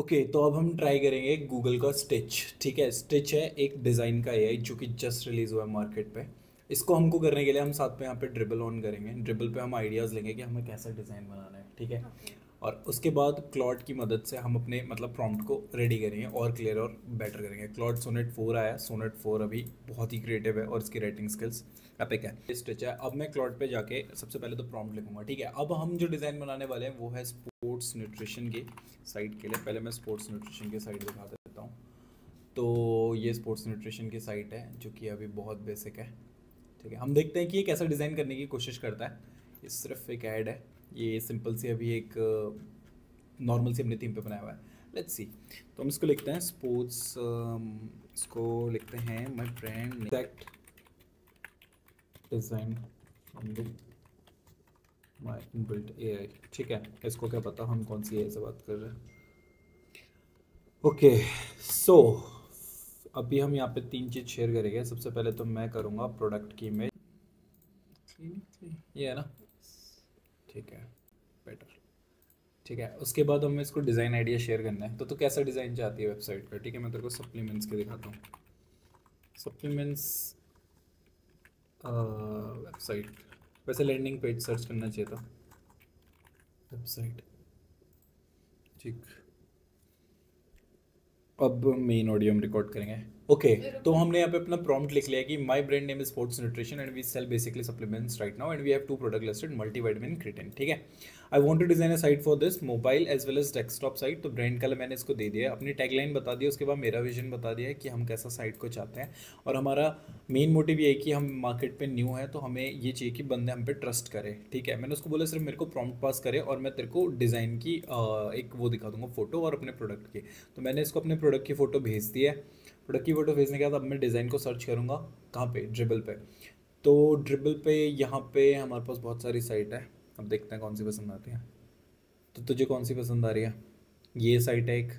Okay, तो अब हम ट्राई करेंगे गूगल का स्टिच। ठीक है, स्टिच है एक डिज़ाइन का एआई जो कि जस्ट रिलीज़ हुआ है मार्केट पे। इसको हमको करने के लिए हम साथ में यहाँ पे ड्रिबल ऑन करेंगे। ड्रिबल पे हम आइडियाज़ लेंगे कि हमें कैसा डिज़ाइन बनाना है। ठीक है, ओके। और उसके बाद क्लॉड की मदद से हम अपने मतलब प्रॉम्प्ट को रेडी करेंगे और क्लियर और बेटर करेंगे। क्लॉड सोनेट 4 आया। सोनेट 4 अभी बहुत ही क्रिएटिव है और इसकी राइटिंग स्किल्स एपिक है। स्टिच है। अब मैं क्लॉड पे जाके सबसे पहले तो प्रॉम्प्ट लिखूंगा। ठीक है, अब हम जो डिज़ाइन बनाने वाले हैं वो है स्पोर्ट्स न्यूट्रिशन की साइट के लिए। पहले मैं स्पोर्ट्स न्यूट्रिशन की साइट दिखा देता हूँ। तो ये स्पोर्ट्स न्यूट्रिशन की साइट है जो कि अभी बहुत बेसिक है। ठीक है, हम देखते हैं कि ये कैसा डिज़ाइन करने की कोशिश करता है। ये सिर्फ एक ऐड है। ये सिंपल सी अभी एक नॉर्मल सी अपनी थीम पे बनाया हुआ है। Let's see. तो हम इसको लिखते हैं स्पोर्ट्स, इसको लिखते हैं my brand exact design my inbuilt AI. ठीक है, इसको क्या पता हम कौन सी एआई से बात कर रहे हैं। ओके, सो अभी हम यहाँ पे तीन चीज़ शेयर करेंगे। सबसे पहले तो मैं करूँगा प्रोडक्ट की इमेज। ये है ना। ठीक है, बेटर। ठीक है, उसके बाद हमें इसको डिज़ाइन आइडिया शेयर करना है। तो कैसा डिज़ाइन चाहती है वेबसाइट का। ठीक है, मैं तेरे को सप्लीमेंट्स के दिखाता हूँ। सप्लीमेंट्स वेबसाइट, वैसे लैंडिंग पेज सर्च करना चाहिए था। वेबसाइट। ठीक, अब मेन ऑडियो हम रिकॉर्ड करेंगे। ओके, तो हमने यहाँ पे अपना प्रॉम्प्ट लिख लिया कि my brand name is sports nutrition and we sell basically supplements right now and we have two product listed multivitamin creatine. ठीक है, I want to design a site for this mobile as well as desktop site. तो brand colour मैंने इसको दे दिया है, अपनी tagline बता दी, उसके बाद मेरा विजन बता दिया है कि हम कैसा साइट को चाहते हैं। और हमारा मेन मोटिव ये है कि हम मार्केट पे न्यू है तो हमें ये चाहिए कि बंदे हम पे ट्रस्ट करें। ठीक है, मैंने उसको बोला सिर्फ मेरे को प्रॉम्प्ट पास करे और मैं तेरे को डिज़ाइन की एक वो दिखा दूंगा फोटो और अपने प्रोडक्ट की। तो मैंने इसको अपने प्रोडक्ट की फ़ोटो भेज दी है। प्रोडक्ट की फ़ोटो भेजने के बाद अब मैं डिज़ाइन को सर्च करूँगा कहाँ पे, ड्रिबल पे। तो ड्रिबल पे यहाँ पे हमारे पास बहुत सारी साइट है। अब देखते हैं कौन सी पसंद आती है। तो तुझे कौन सी पसंद आ रही है। ये साइट है एक,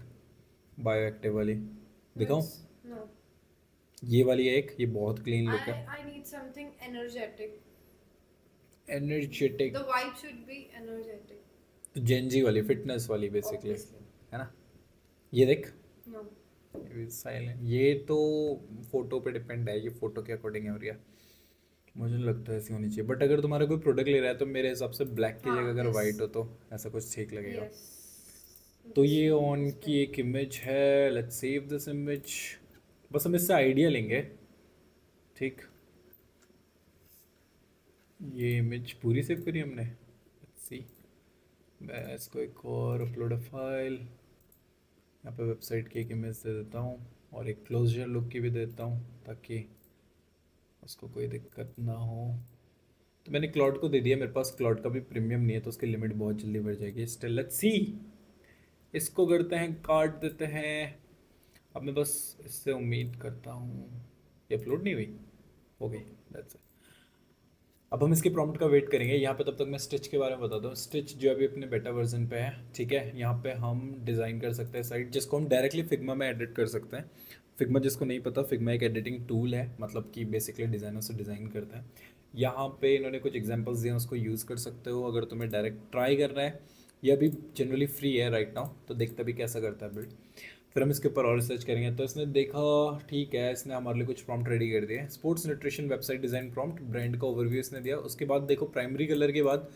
बायो एक्टिव वाली। दिखाऊँ। Means no. ये वाली है एक, ये बहुत क्लीन लुक है। I need something energetic. Energetic. The vibe should be energetic. तो जेनजी वाली, फिटनेस वाली बेसिकली, Obviously. है ना। ये देख, No. साइलेंट। ये तो फोटो पे डिपेंड है, ये फोटो के अकॉर्डिंग है। और ये मुझे नहीं लगता ऐसी होनी चाहिए, बट अगर तुम्हारा कोई प्रोडक्ट ले रहा है तो मेरे हिसाब से ब्लैक की जगह हाँ, अगर वाइट yes. हो तो ऐसा कुछ ठीक लगेगा। Yes. तो This ये one ऑन is की better. एक इमेज है। Let's save this image. बस हम इससे आइडिया लेंगे। ठीक, ये इमेज पूरी सेव करी हमने। Let's see. मैं इसको एक और अपलोड फाइल, यहाँ पे वेबसाइट की एक इमेज दे देता हूँ और एक क्लोजर लुक की भी दे देता हूँ ताकि उसको कोई दिक्कत ना हो। तो मैंने क्लाउड को दे दिया, मेरे पास क्लाउड का भी प्रीमियम नहीं है तो उसकी लिमिट बहुत जल्दी बढ़ जाएगी। Still let's see. इसको करते हैं, काट देते हैं। अब मैं बस इससे उम्मीद करता हूँ ये अपलोड नहीं हुई, हो गई। That's it. अब हम इसके प्रॉम्प्ट का वेट करेंगे। यहाँ पे तब तक मैं स्टिच के बारे में बता दूँ। स्टिच जो अभी अपने बेटा वर्जन पे है। ठीक है, यहाँ पे हम डिज़ाइन कर सकते हैं साइट जिसको हम डायरेक्टली फिग्मा में एडिट कर सकते हैं। फिग्मा जिसको नहीं पता, फिग्मा एक एडिटिंग टूल है, मतलब कि बेसिकली डिज़ाइनर से डिज़ाइन करता है। यहाँ पे इन्होंने कुछ एग्जांपल्स दिए हैं, उसको यूज़ कर सकते हो अगर तुम्हें डायरेक्ट ट्राई करना है। ये अभी जनरली फ्री है राइट नाउ, तो देखते भी कैसा करता है बिल्ड। फिर हम इसके ऊपर और रिसर्च करेंगे। तो इसने देखा, ठीक है, इसने हमारे लिए कुछ प्रॉम्प्ट रेडी कर दिए। Sports nutrition website design prompt, brand का ओवरव्यू इसने दिया। उसके बाद देखो प्राइमरी कलर के बाद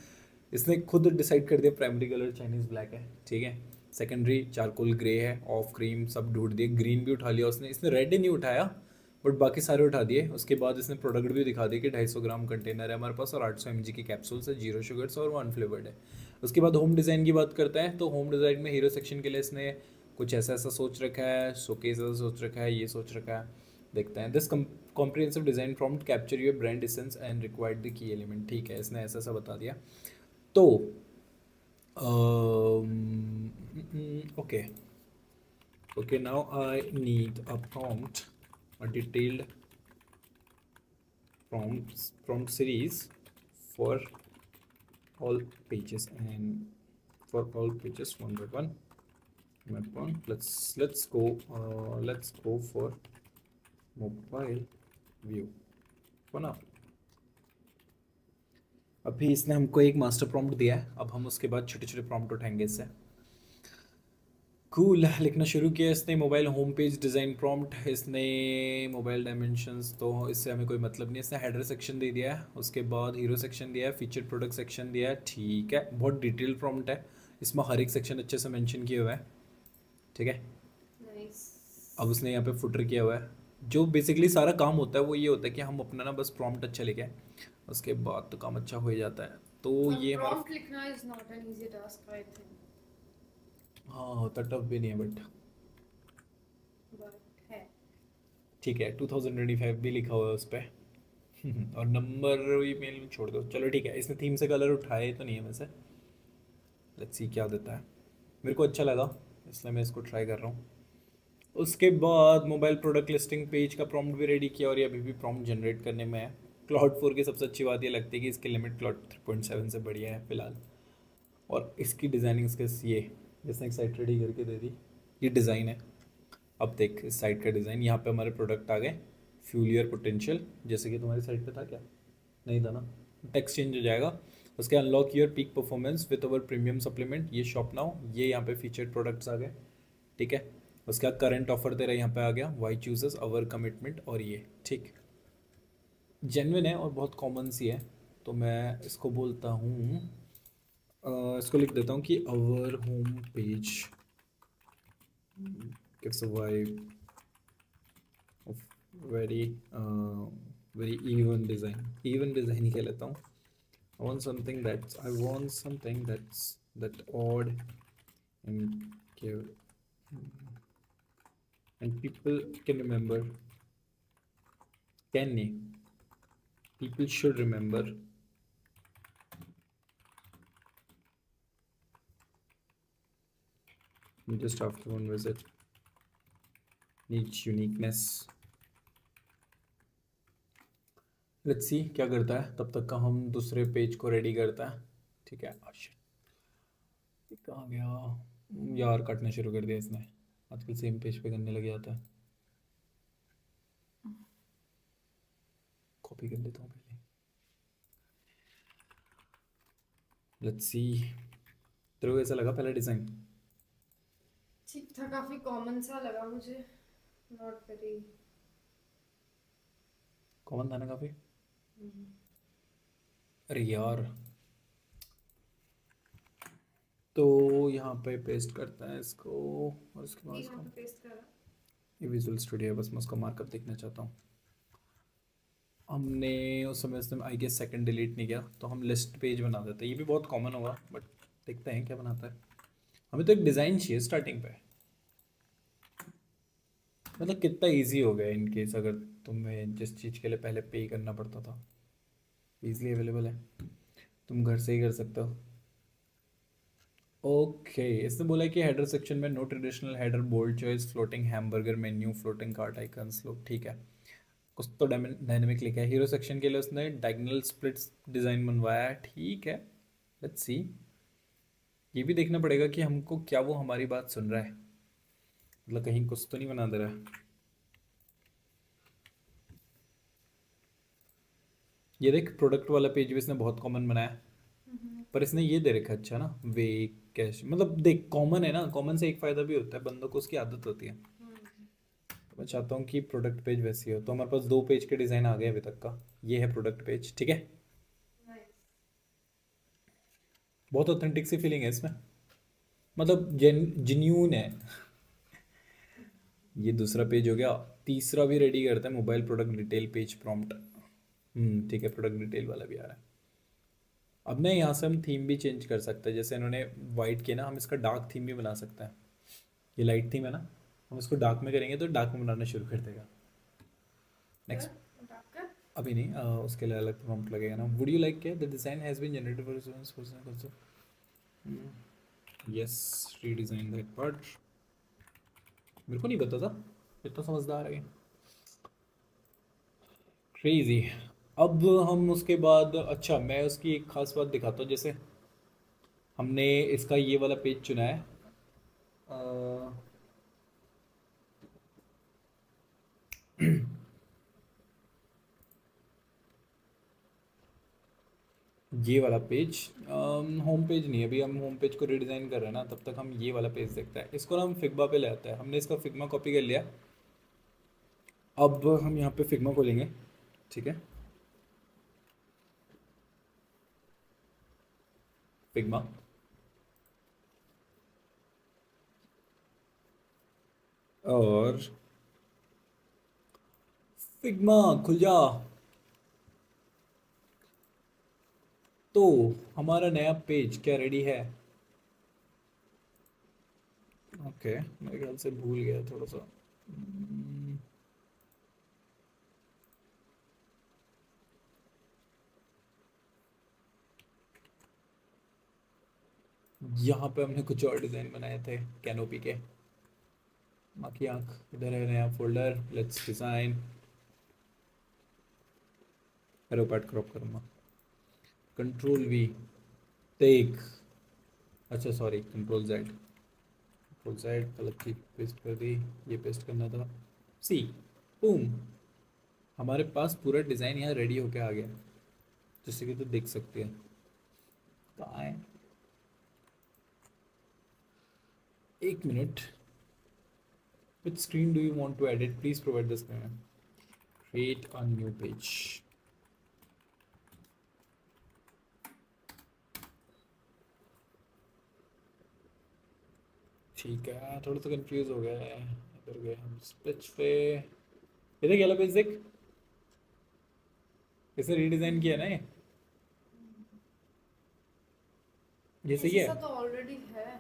इसने खुद डिसाइड कर दिया प्राइमरी कलर चाइनीज़ ब्लैक है। ठीक है, सेकेंडरी चारकोल ग्रे है, ऑफ क्रीम सब ढूंढ दिए, ग्रीन भी उठा लिया उसने। इसने रेड ही नहीं उठाया बट बाकी सारे उठा दिए। उसके बाद इसने प्रोडक्ट भी दिखा दिया कि 250 ग्राम कंटेनर है हमारे पास और 800 mg की कैप्सूल्स है, 0 शुगर्स और 1 फ्लेवर्ड है। उसके बाद होम डिज़ाइन की बात करते हैं। तो होम डिज़ाइन में हीरो सेक्शन के लिए इसने कुछ ऐसा ऐसा सोच रखा है, शोकेस ऐसा सोच रखा है, ये सोच रखा है। देखते हैं। This comprehensive design prompt capture your brand essence and required the key element. ठीक है, इसने ऐसा ऐसा बता दिया। तो okay, okay, now I need a prompt, a detailed prompt series for all pages and for all pages one by one. Map one. Let's go for mobile view for now. अभी इसने हमको एक मास्टर प्रॉम्प्ट दिया है, अब हम उसके बाद छोटे छोटे प्रॉम्प्ट उठाएंगे इससे। कूल लिखना शुरू किया इसने। Mobile home page design prompt इसने, मोबाइल डायमेंशंस तो इससे हमें कोई मतलब नहीं है। इसने हेडर सेक्शन दे दिया है, उसके बाद हीरो सेक्शन दिया है, फीचर प्रोडक्ट सेक्शन दिया है। ठीक है, बहुत डिटेल प्रॉम्प्ट है, इसमें हर एक सेक्शन अच्छे से मेंशन किया हुआ है। ठीक है, नाइस। अब उसने यहाँ पे फुटर किया हुआ है। जो बेसिकली सारा काम होता है वो ये होता है कि हम अपना ना बस प्रॉम्प्ट अच्छा लिखे, उसके बाद तो काम अच्छा हो ही जाता है। तो और ये हमारा, प्रॉम्प्ट लिखना is not an easy task I think, हाँ होता टफ भी नहीं है बट बट है। ठीक है। 2025 भी लिखा हुआ है उस पर। और नंबर भी मेल छोड़ दो, चलो ठीक है। इसने थीम से कलर उठाए तो नहीं है वैसे, लेट्स सी क्या देता है। मेरे को अच्छा लगा इसलिए मैं इसको ट्राई कर रहा हूँ। उसके बाद मोबाइल प्रोडक्ट लिस्टिंग पेज का प्रॉम्प्ट भी रेडी किया और ये अभी भी प्रॉम्प्ट जनरेट करने में है। क्लाउड 4 की सबसे अच्छी बात ये लगती है कि इसकी लिमिट क्लाउड 3.7 से बढ़िया है फिलहाल। और इसकी डिज़ाइनिंग स्किल्स ये, जिसने एक साइट रेडी करके दे दी, ये डिज़ाइन है। अब देख इस साइट का डिज़ाइन, यहाँ पे हमारे प्रोडक्ट आ गए, फ्यूल योर पोटेंशियल, जैसे कि तुम्हारी साइट पे था क्या, नहीं था ना। टेक्स्ट चेंज हो जाएगा। उसके unlock your peak performance with our premium supplement, ये शॉप नाउ, ये यहाँ पे फीचर्ड प्रोडक्ट्स आ गए। ठीक है, उसका करंट ऑफर तेरा यहाँ पे आ गया, वाई चूजेस अवर कमिटमेंट, और ये ठीक जेन्युइन है और बहुत कॉमन सी है। तो मैं इसको बोलता हूँ, इसको लिख देता हूँ कि our home page gives a vibe of very very even design ही कह लेता हूँ। I want something that's that odd and give and people can remember, can नहीं, people should remember. Just after one visit needs uniqueness. Let's see क्या करता है, तब तक का हम दूसरे पेज को रेडी करता है। ठीक है, कहाँ गया यार, कटना शुरू कर दिया इसने, आजकल सेम पेज पे करने लग जाता है। कॉपी कर लेता हूँ पहले, लेट्स सी। तेरे को कैसा लगा पहला डिज़ाइन? ठीक था, काफी कॉमन सा लगा मुझे, नॉट वेरी। कॉमन था ना काफ़ी। अरे यार, तो यहाँ पे पेस्ट करता है इसको, और इसके बाद ये यहाँ इसको, पे पेस्ट करा। ये विजुअल स्टूडियो है, बस मैं उसका मार्कअप देखना चाहता हूँ। हमने उस समय उसने आई गेस सेकंड डिलीट नहीं किया, तो हम लिस्ट पेज बना देते हैं। ये भी बहुत कॉमन होगा बट देखते हैं क्या बनाता है। हमें तो एक डिज़ाइन चाहिए स्टार्टिंग पे, मतलब कितना इजी हो गया इन केस अगर तुम्हें जिस चीज़ के लिए पहले पे करना पड़ता था, ईजिली अवेलेबल है, तुम घर से ही कर सकते हो। ओके, इसने बोला है कि हेडर सेक्शन में no traditional header, bold choice, floating hamburger menu, floating cart icons लोग। ठीक है, कुछ तो डायनेमिक लिखा है। हीरो सेक्शन के लिए उसने डायगोनल स्प्लिट्स डिज़ाइन बनवाया है। ठीक है, लेट्स सी। ये भी देखना पड़ेगा कि हमको क्या वो हमारी बात सुन रहा है, मतलब कहीं कुछ तो नहीं बना दे रहा है। ये देख प्रोडक्ट वाला पेज भी इसने बहुत कॉमन बनाया है, पर इसने ये दे रखा है अच्छा ना, वे कैश, मतलब देख कॉमन है ना, कॉमन से एक फ़ायदा भी होता है, बंदों को उसकी आदत होती है। तो मैं चाहता हूँ कि प्रोडक्ट पेज वैसी हो। तो हमारे पास दो पेज के डिज़ाइन आ गए अभी तक का, ये है प्रोडक्ट पेज। ठीक है, बहुत ऑथेंटिक सी फीलिंग है इसमें, मतलब जेन्यून है। ये दूसरा पेज हो गया, तीसरा भी रेडी करते हैं, mobile product detail page prompt. ठीक है, प्रोडक्ट डिटेल वाला भी आ रहा है। अब ना यहाँ से हम थीम भी चेंज कर सकते हैं, जैसे इन्होंने वाइट किया ना, हम इसका डार्क थीम भी बना सकते हैं। ये लाइट थीम है ना, हम इसको डार्क में करेंगे तो डार्क में बनाना शुरू कर देगा। नेक्स्ट, अभी नहीं, उसके लिए अलग प्रॉम्प्ट लगेगा ना। वुड यू लाइक के the design has been generated for yes, redesign that part. मेरे को नहीं पता था, इतना समझदार है क्रेजी। अब हम उसके बाद, अच्छा मैं उसकी एक खास बात दिखाता हूँ। जैसे हमने इसका ये वाला पेज चुना है, अ, ये वाला पेज होम पेज नहीं है, अभी हम होम पेज को रिडिज़ाइन कर रहे हैं ना, तब तक हम ये वाला पेज देखते हैं। इसको ना हम फिग्मा पे ले आते हैं, हमने इसका फिग्मा कॉपी कर लिया। अब हम यहाँ पे फिग्मा खोलेंगे, ठीक है, फिग्मा, और फिग्मा खुल जा। तो हमारा नया पेज क्या रेडी है? ओके, मेरे ख्याल से भूल गया थोड़ा सा। यहाँ पे हमने कुछ और डिज़ाइन बनाए थे कैनोपी के। माँ की आँख, इधर है नया folder, let's design. Arrow part crop करूँगा, कंट्रोल वी, टेक, अच्छा sorry control Z, control Z गलत चीज पेस्ट कर दी, ये पेस्ट करना था, सी, बूम, हमारे पास पूरा डिज़ाइन यहाँ रेडी होके आ गया, जैसे कि तो देख सकते हैं। कहाँ है, एक minute, which screen do you want to edit, please provide the screen, create a new page। ठीक है, थोड़ा सा कंफ्यूज हो गया है, इधर गए हम स्पिच पे, इधर गया पेज देख, इसे रीडिज़ाइन किया ना ये सही ऐसे है। सा तो ऑलरेडी है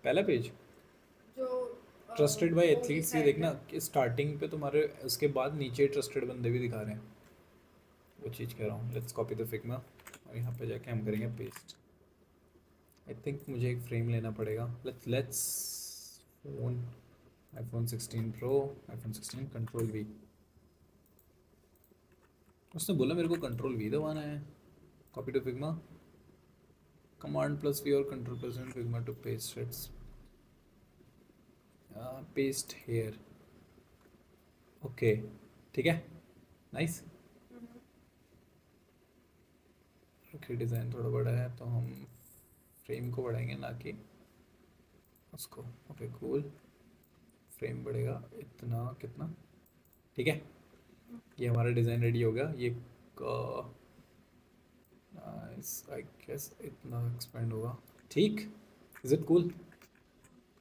पहला पेज जो ट्रस्टेड बाय वो भी एथलीट्स, ये साइड देखना है। कि स्टार्टिंग पे तुम्हारे, उसके बाद नीचे ट्रस्टेड बंदे भी दिखा रहे हैं, वो चीज़ कह रहा हूँ। लेट्स कॉपी द फिग्मा और यहाँ पे जाके हम करेंगे पेस्ट। आई थिंक मुझे एक फ्रेम लेना पड़ेगा। Let's phone, iPhone 16 pro, iPhone 16, control V, उसने बोला मेरे को कंट्रोल वी दबाना है। Copy to Figma, command plus V और control plus Figma to paste it's, paste here, okay, ठीक है, नाइस। ओके, डिज़ाइन थोड़ा बड़ा है तो हम फ्रेम को बढ़ाएंगे ना कि उसको। ओके कूल, फ्रेम बढ़ेगा इतना, कितना, ठीक है, ये हमारा डिज़ाइन रेडी हो गया। ये आई गेस इतना एक्सपेंड होगा, ठीक, इज़ इट कूल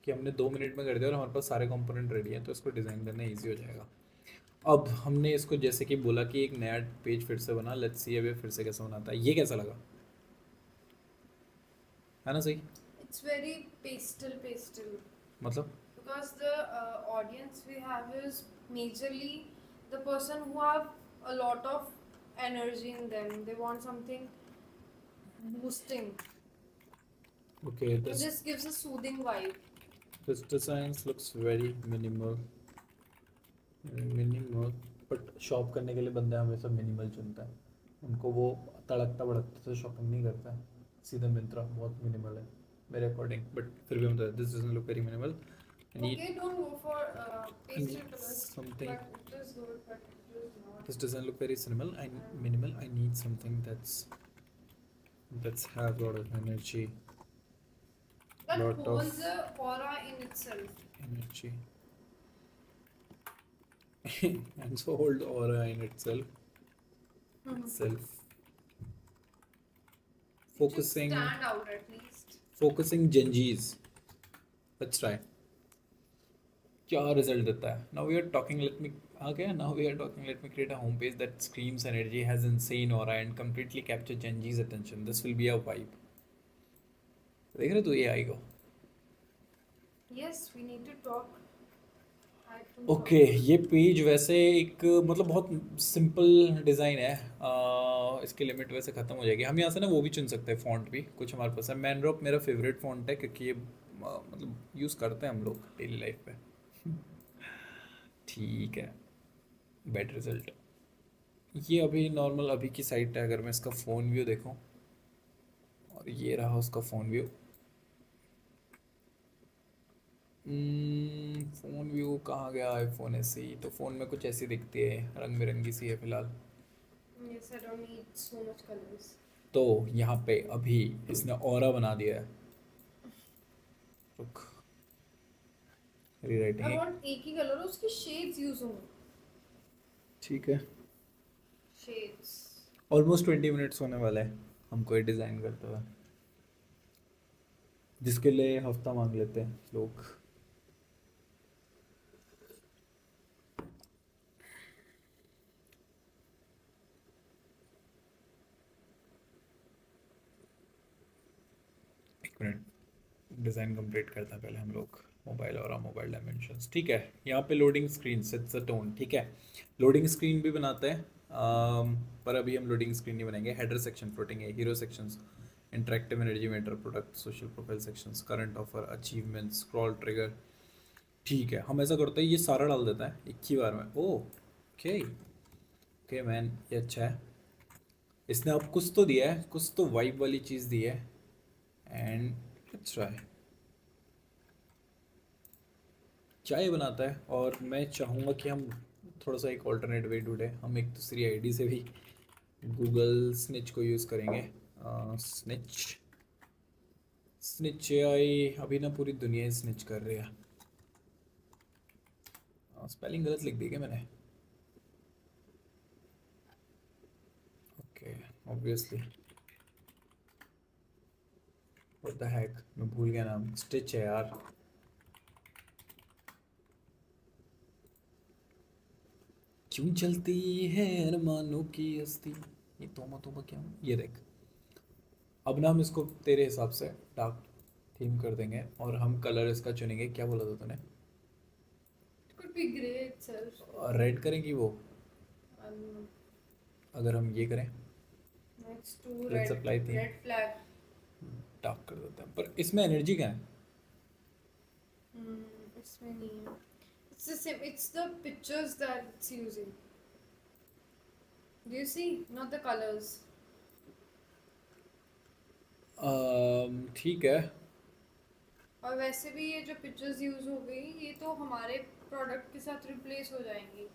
कि हमने 2 मिनट में कर दिया और हमारे पास सारे कंपोनेंट रेडी हैं, तो इसको डिज़ाइन करना ईजी हो जाएगा। अब हमने इसको जैसे कि बोला कि एक नया पेज फिर से बना, लेट्स सी अभी फिर से कैसे बनाता है। ये कैसा लगा, है ना सही? It's very pastel मतलब because the audience we have is majorly the person who have a lot of energy in them. They want something boosting. okay, So this gives a soothing vibe. this design looks very minimal, minimal, but shop करने के लिए बंदा हमेशा minimal चुनता है, उनको वो तड़कता भड़कता से शॉपिंग नहीं करता है। सीधा मिंत्रा बहुत मिनिमल है मेरे अकॉर्डिंग, बट फिर भी मतलब this doesn't look very minimal. Okay, don't go for pastel colors, something, but it is good, but it is not. this doesn't look very minimal, I need something that's have a lot of energy, That lot of holds the aura in itself. energy and so hold aura in itself, self It should focusing, stand out at least. focusing genjis, let's try क्या result देता है। Now we are talking, let me, आ गया, now we are talking, let me create a home page that screams energy, has insane aura and completely capture Gen Z's attention, this will be a vibe. देख रहे तू ये आई को? Yes, we need to talk. Okay, ये page वैसे एक मतलब बहुत सिंपल डिज़ाइन है, इसकी लिमिट वैसे ख़त्म हो जाएगी। हम यहाँ से ना वो भी चुन सकते हैं, फ़ॉन्ट भी कुछ हमारे पास है। मैनड्रॉप मेरा फेवरेट फ़ॉन्ट है क्योंकि ये मतलब यूज़ करते हैं हम लोग डेली लाइफ पे। ठीक है, बेड रिजल्ट, ये अभी नॉर्मल अभी की साइट है। अगर मैं इसका फ़ोन व्यू देखूँ, और ये रहा उसका फ़ोन व्यू, फ़ोन व्यू कहाँ गया, आईफोन ऐसे ही, तो फ़ोन में कुछ ऐसी दिखती है, रंग बिरंगी सी है फ़िलहाल। Yes, I don't need so much colors. तो यहाँ पे अभी इसने ऑरा बना दिया है। रुक, I रीराइटिंग। want एक ही कलर हो, उसके शेड्स यूज होंगे। ठीक है, शेड्स। ऑलमोस्ट 20 मिनट्स होने वाले हैं हमको ये डिज़ाइन करते हुए, जिसके लिए हफ्ता मांग लेते हैं लोग। एक मिनट, डिज़ाइन कंप्लीट करते हैं पहले हम लोग। मोबाइल और मोबाइल डायमेंशंस, ठीक है। यहाँ पे loading screen sets the tone, ठीक है। लोडिंग स्क्रीन भी बनाते हैं, पर अभी हम लोडिंग स्क्रीन नहीं बनाएंगे। हेडर सेक्शन फ्लोटिंग है, hero sections, interactive energy meter, product, social profile sections, current offer, achievements, scroll trigger. ठीक है, हम ऐसा करते हैं, ये सारा डाल देता है एक ही बार में। ओके ओके मैन, ये अच्छा है। इसने अब कुछ तो दिया है, कुछ तो वाइब वाली चीज़ दी है। एंड लेट्स ट्राई क्या ये बनाता है। और मैं चाहूँगा कि हम थोड़ा सा एक ऑल्टरनेट वे ढूंढे। हम एक दूसरी आईडी से भी गूगल स्निच को यूज़ करेंगे। स्निच, स्निच आई अभी ना पूरी दुनिया ही स्निच कर रही है। स्पेलिंग गलत लिख दी क्या मैंने? Okay, obviously, what the hack, मैं भूल गया नाम। स्टिच है यार। क्यों चलती है अरमानों की हस्ती, ये तोमा तोमा क्या है? ये देख, अब ना हम इसको तेरे हिसाब से डार्क थीम कर देंगे और हम कलर इसका चुनेंगे। क्या बोला था तूने? It could be grey itself. Red करेंगी वो? I don't know. अगर हम ये करें, It's too let's red. Apply theme, Red flag. Dark कर देते हैं। पर इसमें एनर्जी क्या है? Hmm. इसमें नहीं है. It's the same. It's the pictures that it's using. Do you see? Not the colors. ठीक है। और वैसे भी ये जो पिक्चर्स यूज हो गई, ये तो हमारे प्रोडक्ट के साथ रिप्लेस हो जाएंगी।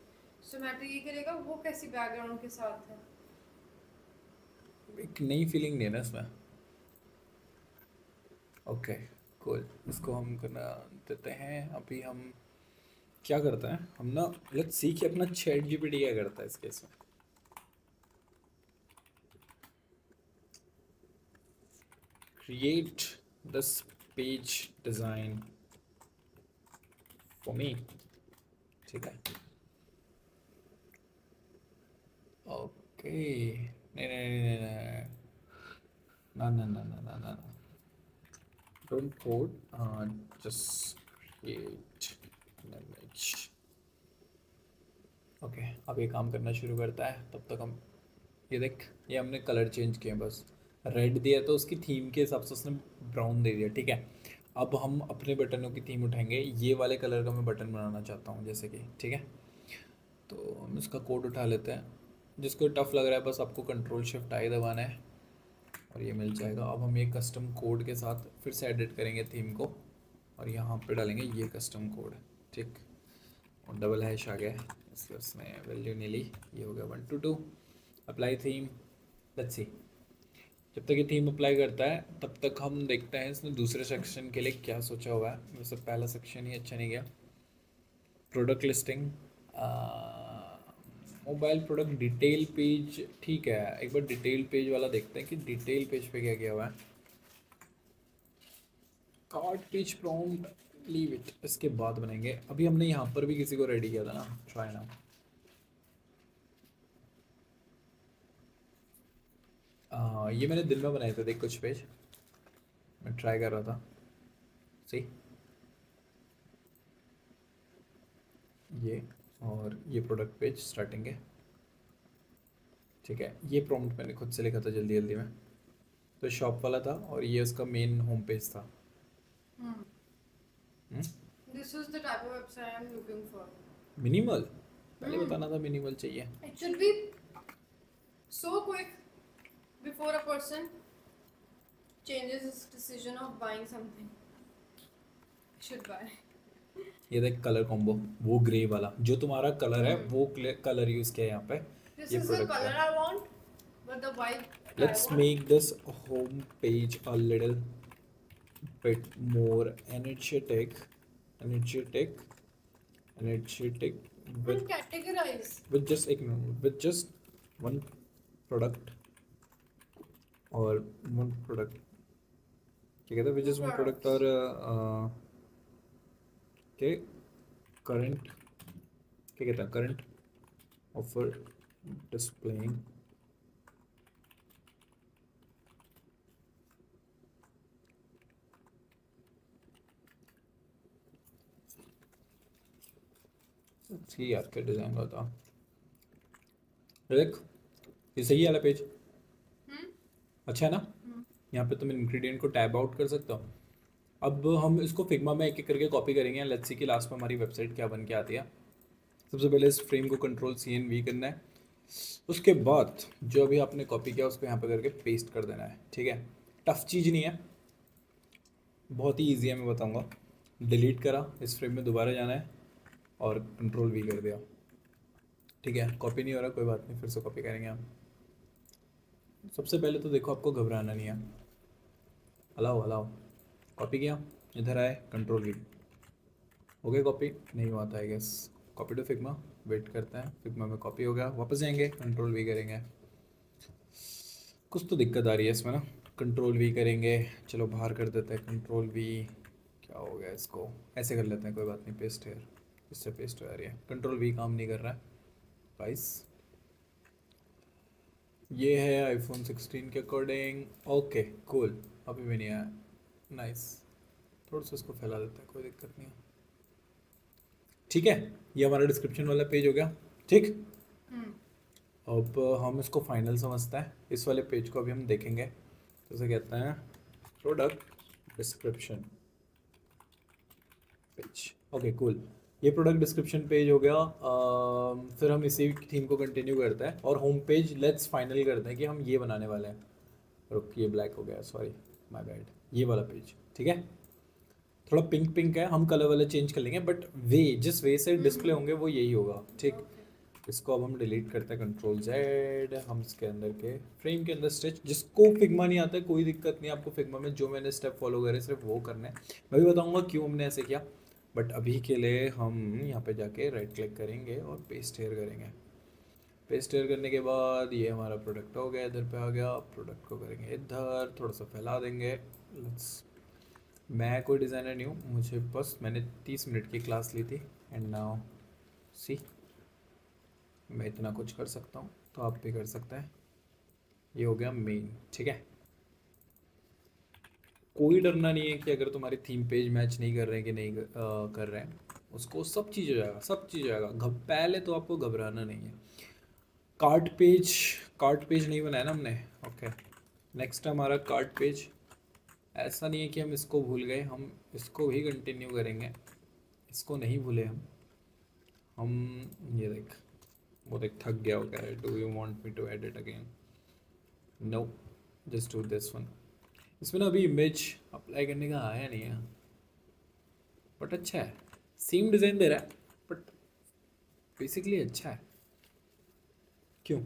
सो मैटर ये करेगा वो कैसी बैकग्राउंड के साथ है। एक नई फीलिंग नहीं है ना इसमें। ओके कूल, इसको हम करना देते हैं। अभी हम क्या करते हैं, हम ना लेट्स सी कि अपना चैट जीपीटी क्या करता है इस केस में। Create this page design for me, ठीक है। ओके, नहीं नहीं नहीं नहीं, ना ना ना ना ना ना, don't code, just create an image. Okay, अब ये काम करना शुरू करता है। तब तक हम ये देख, ये हमने कलर चेंज किए हैं बस। रेड दिया तो उसकी थीम के हिसाब से उसने ब्राउन दे दिया, ठीक है। अब हम अपने बटनों की थीम उठाएंगे। ये वाले कलर का मैं बटन बनाना चाहता हूँ जैसे कि, ठीक है। तो हम इसका कोड उठा लेते हैं। जिसको टफ लग रहा है बस आपको कंट्रोल शिफ्ट आई दबाना है और ये मिल जाएगा। अब हम ये कस्टम कोड के साथ फिर से एडिट करेंगे थीम को और यहाँ पे डालेंगे ये कस्टम कोड, ठीक। और डबल हैश आ गया है, इसलिए उसने वैल्यू नहीं ली। ये हो गया 122। Apply theme, let's see. जब तक ये थीम अप्लाई करता है तब तक हम देखते हैं इसने दूसरे सेक्शन के लिए क्या सोचा हुआ है। वैसे पहला सेक्शन ही अच्छा नहीं गया। Product listing, mobile product detail page, ठीक है। एक बार डिटेल पेज वाला देखते हैं कि डिटेल पेज पे क्या किया हुआ है। Card page prompt, leave it, इसके बाद बनाएंगे। अभी हमने यहाँ पर भी किसी को रेडी किया था ना, ट्राई ना। ये मैंने दिन में बनाए थे, देख कुछ पेज मैं ट्राई कर रहा था। सी, ये और ये प्रोडक्ट पेज स्टार्टिंग है, ठीक है। ये प्रॉम्प्ट मैंने खुद से लिखा था जल्दी जल्दी में। तो शॉप वाला था और ये उसका मेन होम पेज था। This is the type of website I'm looking for. Minimal, पहले बताना था मिनिमल चाहिए। It should be so quick before a person changes his decision of buying something. Should buy. ये देख कलर कॉम्बो, वो grey वाला जो तुम्हारा कलर है वो कलर यूज किया है यहाँ पे। This ये is the प्रोडक्ट color का I want, but the white Try Let's what? make this home page a little bit more energetic, energetic with And categorize. just ignore with just one product or one product. क्या कहते हैं? With Two just one product products. और के current क्या कहता है? Current offer displaying सी यार क्या डिजाइन का था देख ये सही वाला पेज अच्छा है ना यहाँ पे तुम इंग्रेडिएंट को टैब आउट कर सकते हो अब हम इसको फिग्मा में एक एक करके कॉपी करेंगे लेट्स सी कि लास्ट में हमारी वेबसाइट क्या बन के आती है सबसे पहले इस फ्रेम को Ctrl+C+V करना है उसके बाद जो अभी आपने कॉपी किया उसको यहाँ पे करके पेस्ट कर देना है ठीक है टफ चीज़ नहीं है बहुत ही ईजी है मैं बताऊँगा डिलीट करा इस फ्रेम में दोबारा जाना है और Ctrl+V कर दिया ठीक है कॉपी नहीं हो रहा कोई बात नहीं फिर से कॉपी करेंगे हम सबसे पहले तो देखो आपको घबराना नहीं है अलाओ अलाओ कॉपी किया इधर आए Ctrl+V हो गया कॉपी नहीं हुआ था I guess copy to Figma wait करते हैं फिग्मा में कॉपी हो गया वापस जाएंगे Ctrl+V करेंगे कुछ तो दिक्कत आ रही है इसमें ना Ctrl+V करेंगे चलो बाहर कर देते हैं Ctrl+V क्या हो गया इसको ऐसे कर लेते हैं कोई बात नहीं पेस्ट है इससे पेस्ट हो जा रही है Ctrl+V काम नहीं कर रहा है गाइस ये है आईफोन 16 के अकॉर्डिंग ओके कूल अभी भी नहीं आया नाइस थोड़ा सा इसको फैला देते हैं कोई दिक्कत नहीं है ठीक है ये हमारा डिस्क्रिप्शन वाला पेज हो गया ठीक अब हम इसको फाइनल समझते हैं इस वाले पेज को अभी हम देखेंगे तो इसे कहते हैं product description page okay cool ये प्रोडक्ट डिस्क्रिप्शन पेज हो गया फिर हम इसी थीम को कंटिन्यू करते हैं और होम पेज लेट्स फाइनल करते हैं कि हम ये बनाने वाले हैं रुक ये ब्लैक हो गया सॉरी माय बैड ये वाला पेज ठीक है थोड़ा पिंक पिंक है हम कलर वाले चेंज कर लेंगे बट वे जिस वे से डिस्प्ले होंगे वो यही होगा ठीक इसको अब हम डिलीट करते हैं Ctrl+Z हम इसके अंदर के फ्रेम के अंदर स्टिच जिसको फिग्मा नहीं आता है कोई दिक्कत नहीं आपको फिग्मा में जो मैंने स्टेप फॉलो करे सिर्फ वो करना है मैं भी बताऊंगा क्यों हमने ऐसे किया बट अभी के लिए हम यहाँ पे जाके राइट क्लिक करेंगे और पेस्ट हेयर करेंगे पेस्ट हेयर करने के बाद ये हमारा प्रोडक्ट हो गया इधर पे आ गया प्रोडक्ट को करेंगे इधर थोड़ा सा फैला देंगे लेट्स मैं कोई डिज़ाइनर नहीं हूँ मुझे बस मैंने 30 मिनट की क्लास ली थी एंड नाउ सी मैं इतना कुछ कर सकता हूँ तो आप भी कर सकते हैं ये हो गया मेन ठीक है कोई डरना नहीं है कि अगर तुम्हारी थीम पेज मैच नहीं कर रहे हैं कि नहीं कर रहे हैं उसको सब चीज़ हो जाएगा सब चीज़ हो जाएगा पहले तो आपको घबराना नहीं है कार्ट पेज नहीं बनाया ना हमने ओके नेक्स्ट हमारा कार्ट पेज ऐसा नहीं है कि हम इसको भूल गए हम इसको भी कंटिन्यू करेंगे इसको नहीं भूले हम ये देख वो देख थक गया हो गया do you want me to edit again no just do this one इसमें ना अभी इमेज अप्लाई करने का आया नहीं है बट अच्छा है सेम डिज़ाइन दे रहा है बट बेसिकली अच्छा है क्यों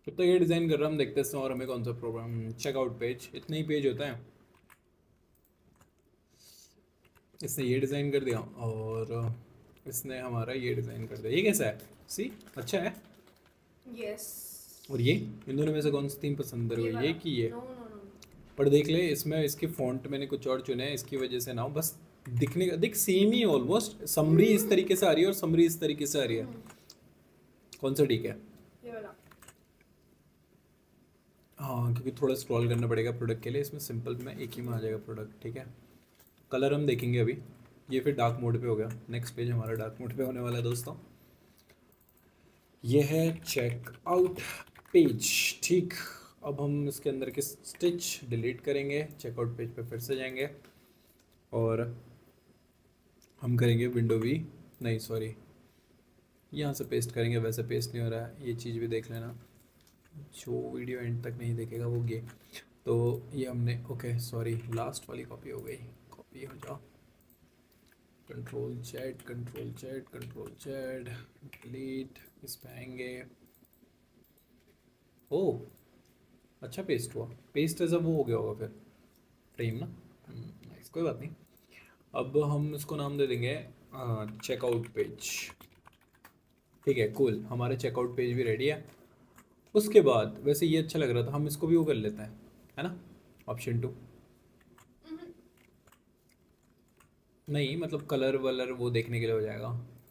जब तक ये डिज़ाइन कर रहा हम देखते हैं और हमें कौन सा प्रॉब्लम चेकआउट पेज इतना ही पेज होता है इसने ये डिज़ाइन कर दिया और इसने हमारा ये डिज़ाइन कर दिया ये कैसा है सी अच्छा है यस और ये इन दोनों में से कौन सी थीम पसंद है ये कि ये नो नो नो पर देख ले इसमें इसकी फॉन्ट मैंने कुछ और चुने हैं इसकी वजह से ना बस दिखने का दिख सेम ही ऑलमोस्ट समरी इस तरीके से आ रही है और समरी इस तरीके से आ रही है कौन सा ठीक है ये वाला हाँ क्योंकि थोड़ा स्क्रॉल करना पड़ेगा प्रोडक्ट के लिए इसमें सिंपल में एक ही में आ जाएगा प्रोडक्ट ठीक है कलर हम देखेंगे अभी ये फिर डार्क मोड पे हो गया नेक्स्ट पेज हमारा डार्क मोड पे होने वाला है दोस्तों ये है चेकआउट पेज ठीक अब हम इसके अंदर के स्टिच डिलीट करेंगे चेकआउट पेज पे फिर से जाएंगे और हम करेंगे विंडो वी नहीं सॉरी यहाँ से पेस्ट करेंगे वैसे पेस्ट नहीं हो रहा है ये चीज़ भी देख लेना जो वीडियो एंड तक नहीं देखेगा वो गे तो ये हमने ओके सॉरी लास्ट वाली कॉपी हो गई कॉपी हो जाओ कंट्रोल Z डिलीट, इस पे आएंगे। ओ अच्छा पेस्ट हुआ, पेस्ट एज वो हो गया होगा फिर फ्रेम ना। नाइस, कोई बात नहीं। अब हम इसको नाम दे देंगे चेकआउट पेज। ठीक है कूल, हमारा चेकआउट पेज भी रेडी है। उसके बाद वैसे ये अच्छा लग रहा था, हम इसको भी वो कर लेते हैं, है ना, ऑप्शन 2। नहीं मतलब कलर वलर वो देखने के लिए हो जाएगा,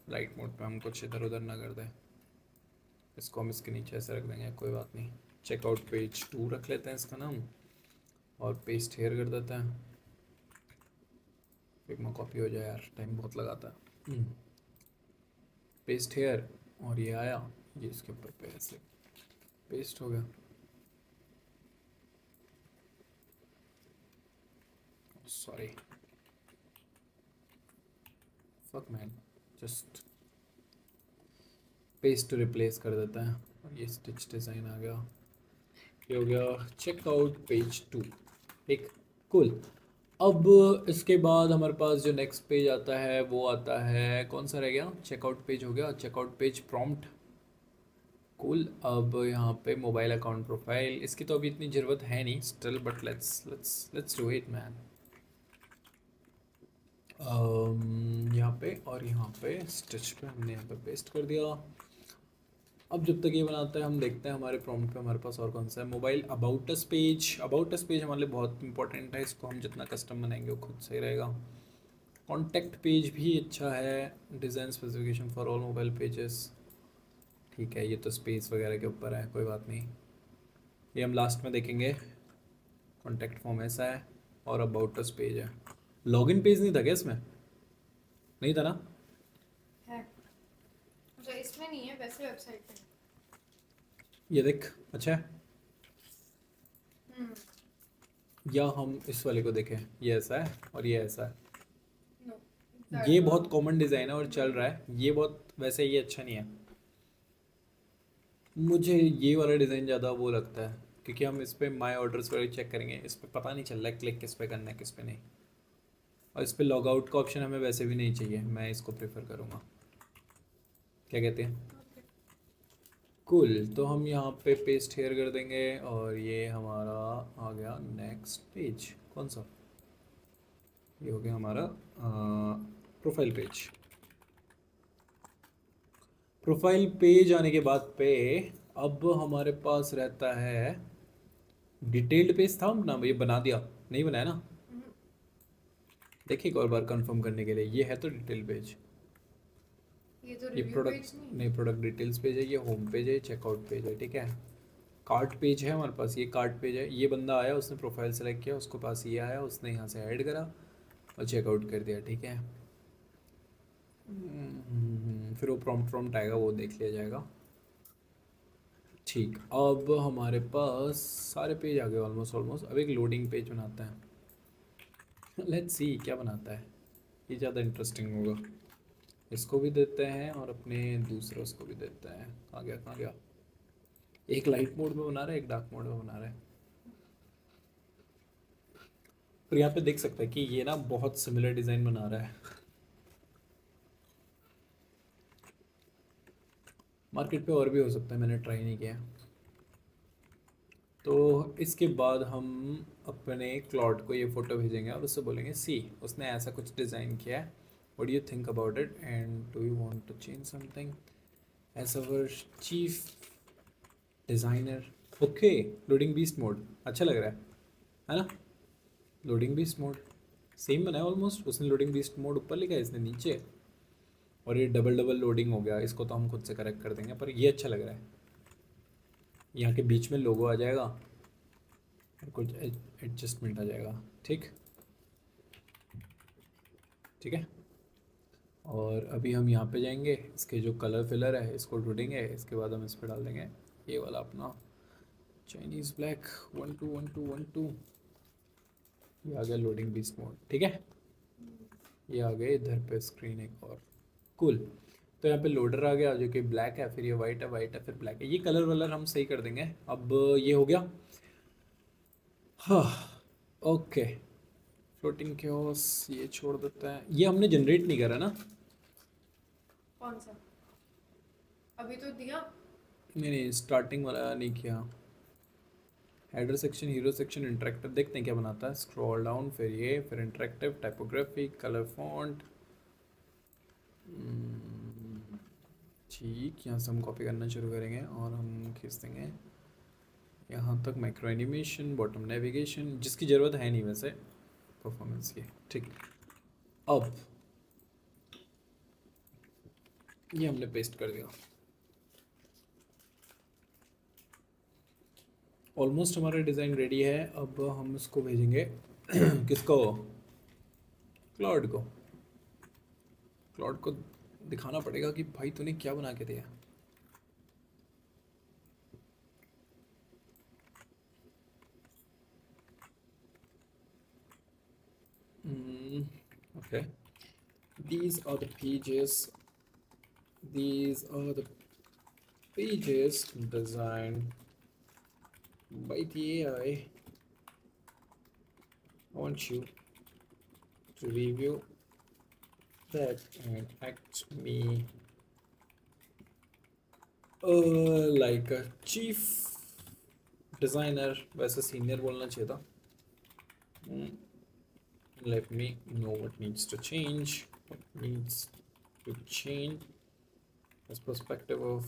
लाइट मोड पे हम कुछ इधर उधर ना कर दें। इसको हम इसके नीचे ऐसे रख देंगे, कोई बात नहीं। चेकआउट पेज 2 रख लेते हैं इसका नाम, और पेस्ट हेयर कर देते हैं। फिग्मा कॉपी हो जाए यार, टाइम बहुत लगाता है। पेस्ट हेयर, और ये आया, ये इसके ऊपर पे ऐसे पेस्ट हो गया। Sorry fuck man, just paste to replace कर देते हैं, और ये स्टिच डिज़ाइन आ गया। ये हो गया चेकआउट पेज 2। ठीक कूल। अब इसके बाद हमारे पास जो नेक्स्ट पेज आता है वो आता है, कौन सा रह गया, चेकआउट पेज हो गया, चेकआउट पेज प्रॉम्प्ट। कूल। अब यहाँ पे मोबाइल अकाउंट प्रोफाइल, इसकी तो अभी इतनी ज़रूरत है नहीं still, but let's do it man. यहाँ पे और यहाँ पे स्टिच पे हमने यहाँ पे पेस्ट कर दिया। अब जब तक ये बनाता है हम देखते हैं हमारे प्रॉम्प्ट पे हमारे पास और कौन सा है। Mobile about us page, about us page हमारे लिए बहुत इंपॉर्टेंट है, इसको हम जितना कस्टम बनाएंगे वो खुद सही रहेगा। कॉन्टैक्ट पेज भी अच्छा है, design specification for all mobile pages. ठीक है, ये तो स्पेस वगैरह के ऊपर है, कोई बात नहीं, ये हम लास्ट में देखेंगे। कॉन्टैक्ट फॉर्म ऐसा है, और अबाउट अस पेज है। लॉगिन पेज नहीं था क्या इसमें, नहीं था ना? है, अच्छा इसमें नहीं है, वैसे वेबसाइट पे है। ये देख, अच्छा है। हम्म या हम इस वाले को देखें, ये ऐसा है और ये ऐसा है। नो, ये बहुत कॉमन डिज़ाइन है और चल रहा है, ये बहुत वैसे ये अच्छा नहीं है। मुझे ये वाला डिज़ाइन ज़्यादा वो लगता है, क्योंकि हम इस पर माई ऑर्डर्स वगैरह चेक करेंगे, इस पर पता नहीं चल रहा है क्लिक किस पे करना है किस पे नहीं। और इस पर लॉग आउट का ऑप्शन हमें वैसे भी नहीं चाहिए, मैं इसको प्रेफर करूँगा। क्या कहते हैं? कूल। तो हम यहाँ पे पेस्ट हेयर कर देंगे, और ये हमारा आ गया नेक्स्ट पेज। कौन सा? ये हो गया हमारा प्रोफाइल पेज। प्रोफाइल पेज आने के बाद पे अब हमारे पास रहता है डिटेल्ड पेज। था ना, ये बना दिया, नहीं बनाया ना? देखिए एक और बार कंफर्म करने के लिए, ये है तो डिटेल पेज। ये तो ये रिव्यू प्रोडक्ट पेज नहीं। नहीं, प्रोडक्ट डिटेल्स पेज है, ये होम पेज है, चेकआउट पेज है। ठीक है, कार्ट पेज है हमारे पास, ये कार्ट पेज है। ये बंदा आया, उसने प्रोफाइल सेलेक्ट किया, उसके पास ये आया, उसने यहाँ से ऐड करा और चेकआउट कर दिया। ठीक है, फिर वो प्रॉम्प्ट आएगा, वो देख लिया जाएगा। ठीक, अब हमारे पास सारे पेज आ गए ऑलमोस्ट ऑलमोस्ट। अब एक लोडिंग पेज बनाते हैं। लेट्स सी क्या बनाता है, ये ज़्यादा इंटरेस्टिंग होगा। इसको भी देते हैं और अपने दूसरे उसको भी देते हैं। कहाँ गया कहाँ गया? एक लाइट मोड में बना रहा है, एक डार्क मोड में बना रहा है। पर यहाँ पे देख सकते हैं कि ये ना बहुत सिमिलर डिज़ाइन बना रहा है। मार्केट पे और भी हो सकता है, मैंने ट्राई नहीं किया। तो इसके बाद हम अपने क्लाउड को ये फ़ोटो भेजेंगे और उससे बोलेंगे सी उसने ऐसा कुछ डिज़ाइन किया है, what do you think about it and do you want to change something as our chief designer. Okay, loading beast mode अच्छा लग रहा है ना? लोडिंग बीस्ट मोड सेम बनाया ऑलमोस्ट, उसने लोडिंग बीस्ट मोड ऊपर लिखा है, इसने नीचे, और ये डबल डबल लोडिंग हो गया। इसको तो हम खुद से करेक्ट कर देंगे, पर ये अच्छा लग रहा है। यहाँ के बीच में लोगो आ जाएगा और कुछ एडजस्टमेंट आ जाएगा। ठीक, ठीक है। और अभी हम यहाँ पे जाएंगे, इसके जो कलर फिलर है इसको ढूंढेंगे, इसके बाद हम इस पर डाल देंगे ये वाला अपना चाइनीज़ ब्लैक 121212। ये आ गया लोडिंग बीस्ट मोड। ठीक है, ये आ गए इधर पे स्क्रीन एक और। कूल। तो यहाँ पे लोडर आ गया जो कि ब्लैक है, फिर ये वाइट है, फिर ब्लैक है। ये कलर वलर हम सही कर देंगे। अब ये हो गया। हाँ, ओके, फ्लोटिंग क्योस ये छोड़ देता है, ये हमने जनरेट नहीं करा ना। कौन सा? अभी तो दिया। नहीं नहीं, स्टार्टिंग वाला नहीं किया। Header section, hero section, interactive, देखते हैं क्या बनाता है। स्क्रॉल डाउन, फिर ये, फिर इंटरेक्टिव, टाइपोग्राफी, कलर फॉन्ट। ठीक, यहाँ से हम कॉपी करना शुरू करेंगे और हम खींच देंगे यहाँ तक। माइक्रो एनिमेशन, बॉटम नेविगेशन, जिसकी ज़रूरत है नहीं वैसे परफॉर्मेंस की। ठीक, अब ये हमने पेस्ट कर दिया। ऑलमोस्ट हमारा डिज़ाइन रेडी है। अब हम इसको भेजेंगे किसको? क्लाउड को। क्लाउड को दिखाना पड़ेगा कि भाई तूने क्या बना के दिया। Okay, these are the pages, these are the pages designed by the AI. I want you to review that and act me like a chief designer, वैसे senior बोलना चाहिए था। Let me know what needs to change, what needs to change as perspective of